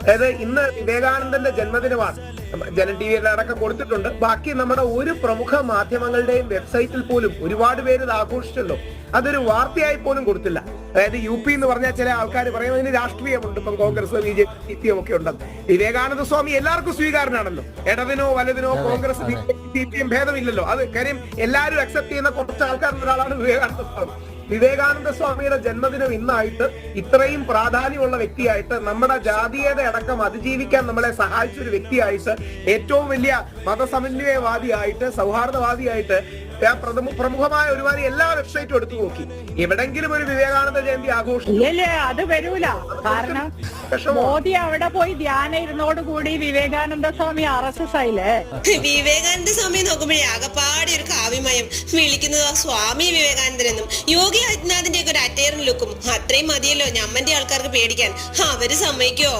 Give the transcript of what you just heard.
അതായത് ഇന്ന് വിവേകാനന്ദന്റെ ജന്മദിനമാണ്. ജനം ടി വിയിൽ അടക്കം കൊടുത്തിട്ടുണ്ട്. ബാക്കി നമ്മുടെ ഒരു പ്രമുഖ മാധ്യമങ്ങളുടെയും വെബ്സൈറ്റിൽ പോലും ഒരുപാട് പേര് ഇത് ആഘോഷിച്ചല്ലോ. അതൊരു വാർത്തയായി പോലും കൊടുത്തില്ല. അതായത് യു പി എന്ന് പറഞ്ഞാൽ ചില ആൾക്കാർ പറയുന്നതിന് രാഷ്ട്രീയമുണ്ട്. ഇപ്പം Congress, B J P, C P M ഒക്കെ ഉണ്ടെന്ന്. വിവേകാനന്ദ സ്വാമി എല്ലാവർക്കും സ്വീകാരനാണല്ലോ. ഇടതിനോ വലതിനോ Congress, B J P, C P M ഭേദമില്ലല്ലോ. അത് കാര്യം എല്ലാവരും അക്സെപ്റ്റ് ചെയ്യുന്ന കുറച്ച് ആൾക്കാരിൽ ഒരാളാണ് വിവേകാനന്ദ സ്വാമി. വിവേകാനന്ദ സ്വാമിയുടെ ജന്മദിനം ഇന്നായിട്ട് ഇത്രയും പ്രാധാന്യമുള്ള വ്യക്തിയായിട്ട്, നമ്മുടെ ജാതീയത അടക്കം അതിജീവിക്കാൻ നമ്മളെ സഹായിച്ച ഒരു വ്യക്തിയായിട്ട്, ഏറ്റവും വലിയ മതസമന്വയവാദിയായിട്ട്, സൗഹാർദ്ദവാദിയായിട്ട് പ്രമുഖമായ ഒരുമാതിരി എല്ലാ വെബ്സൈറ്റും എടുത്തു നോക്കി. എവിടെങ്കിലും ഒരു വിവേകാനന്ദ ജയന്തി ആഘോഷിച്ചു? അത് വരൂല. കാരണം മോദി അവിടെ പോയി ധ്യാനം ഇരുന്നോടുകൂടി വിവേകാനന്ദ സ്വാമി RSS ആയില്ലേ. വിവേകാനന്ദ സ്വാമി നോക്കുമ്പോഴേ ആകപ്പാടെ ഒരു കാവ്യമയം. വിളിക്കുന്നത് സ്വാമി വിവേകാനന്ദനെന്നും യോഗി ആദിത്യനാഥിന്റെ ഒക്കെ ഒരു അറ്റയറിൻ ലുക്കും. അത്രയും മതിയല്ലോ ഞമ്മന്റെ ആൾക്കാർക്ക് പേടിക്കാൻ. അവര് സമ്മതിക്കോ?